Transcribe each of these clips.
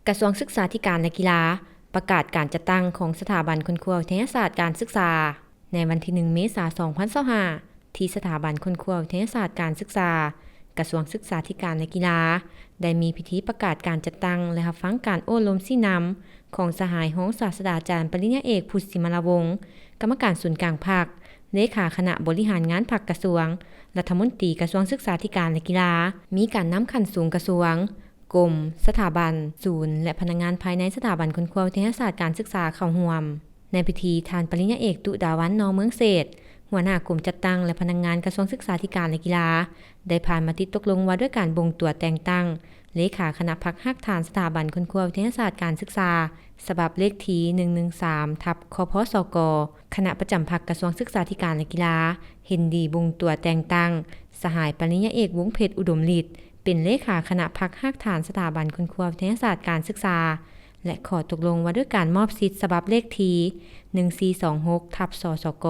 กระทรวงศึกษาธิการและกีฬาประกาศการจัดตั้งของสถาบันค้นคว้าวิทยาศาสตร์การศึกษาในวันที่ 1 เมษายน 2025 ที่สถาบันค้นคว้าวิทยาศาสตร์การศึกษากระทรวงศึกษาธิการและกีฬาได้มีพิธีประกาศการจัดตั้งและรับฟังการโอ้ลมชี้นำของสหายห้องศาสตราจารย์ปริญญาเอกพุทธศิมลวงศ์กรรมการศูนย์กลางพรรคเลขาคณะบริหารงานพรรคกระทรวงรัฐมนตรีกระทรวงศึกษาธิการและกีฬามีการนำขั้นสูงกระทรวงกรมสถาบันศูนย์และพนักงานภายในสถาบันค้นคว้าวิทยาศาสตร์การศึกษาเข้าร่วมในพิธีท่านปริญญาเอกตุดาวันนอเมืองเศรษฐ์หัวหน้ากลุ่มจัดตั้งและพนักงานกระทรวงศึกษาธิการและกีฬาได้ผ่านมติตกลงว่าด้วยการบ่งตัวแต่งตั้งเลขาคณะพรรคหักฐานสถาบันค้นคว้าวิทยาศาสตร์การศึกษาฉบับเลขที่113/คพสกคณะประจำพรรคกระทรวงศึกษาธิการและกีฬาเห็นดีบ่งตัวแต่งตั้งสหายปริญญาเอกวงศ์เพชรอุดมฤทธิ์เป็นเลขาคณะพรรคหักฐานสถาบันค้นคว้าวิทยาศาสตร์การศึกษาและขอตกลงว่าด้วยการมอบสิทธิ์ฉบับเลขที่1426/สสก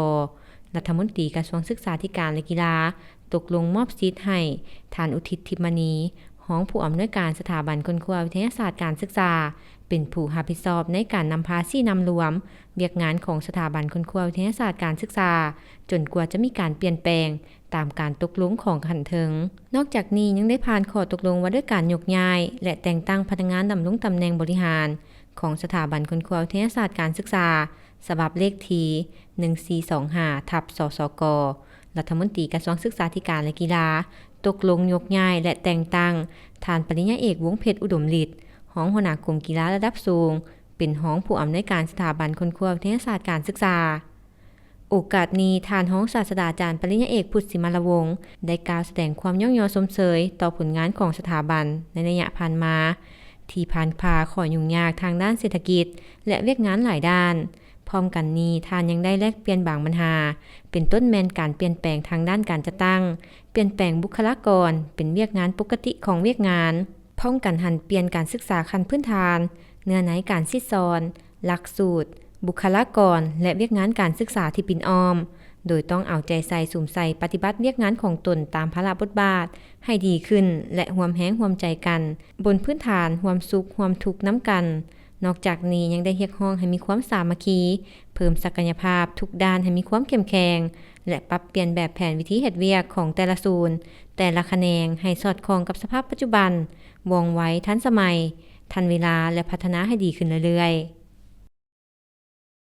รัฐมนตรีกระทรวงศึกษาธิการและกีฬาตกลงมอบสิทธิ์ให้ท่านอุทิศทิพมณีรองผู้อำนวยการสถาบันค้นคว้าวิทยาศาสตร์การศึกษาเป็นผู้รับผิดชอบในการนำพาชี้นำรวมเวียกงานของสถาบันค้นคว้าวิทยาศาสตร์การศึกษาจนกว่าจะมีการเปลี่ยนแปลงตามการตกลงของขันเทิงนอกจากนี้ยังได้ผ่านข้อตกลงว่าด้วยการยกย้ายและแต่งตั้งพนักงานดำรงตำแหน่งบริหารของสถาบันค้นคว้าวิทยาศาสตร์การศึกษาฉบับเลขที่1425/สสกรัฐมนตรีกระทรวงศึกษาธิการและกีฬาตกลงยกย้ายและแต่งตั้งท่านปริญญาเอกวงศ์เพชรอุดมฤทธิ์รองหัวหน้ากลุ่มกีฬาระดับสูงเป็นรองผู้อำนวยการสถาบันค้นคว้าวิทยาศาสตร์การศึกษาโอกาสนี้ท่านรองศาสตราจารย์ปริญญาเอกพุทธศิมลวงศ์ได้กล่าวแสดงความย่องยอชมเชยต่อผลงานของสถาบันในระยะผ่านมาที่ผ่านพาข้อยุ่งยากทางด้านเศรษฐกิจและเวียกงานหลายด้านพร้อมกันนี้ท่านยังได้แลกเปลี่ยนบางปัญหาเป็นต้นแมนการเปลี่ยนแปลงทางด้านการจัดตั้งเปลี่ยนแปลงบุคลากรเป็นเวียกงานปกติของเวียกงานพ้องกันหันเปลี่ยนการศึกษาขั้นพื้นฐานเนื้อในการซิดซอนหลักสูตรบุคลากรและเวียกงานการศึกษาที่ปิ่นอ้อมโดยต้องเอาใจใส่สุ่มใส่ปฏิบัติเวียกงานของตนตามภาระบทบาทให้ดีขึ้นและร่วมแรงร่วมใจกันบนพื้นฐานร่วมสุขร่วมทุกข์น้ำกันนอกจากนี้ยังได้เรียกร้องให้มีความสามัคคีเพิ่มศักยภาพทุกด้านให้มีความเข้มแข็งและปรับเปลี่ยนแบบแผนวิธีเฮ็ดเวียกของแต่ละศูนย์แต่ละแขนงให้สอดคล้องกับสภาพปัจจุบันว่องไวทันสมัยทันเวลาและพัฒนาให้ดีขึ้นเรื่อยๆ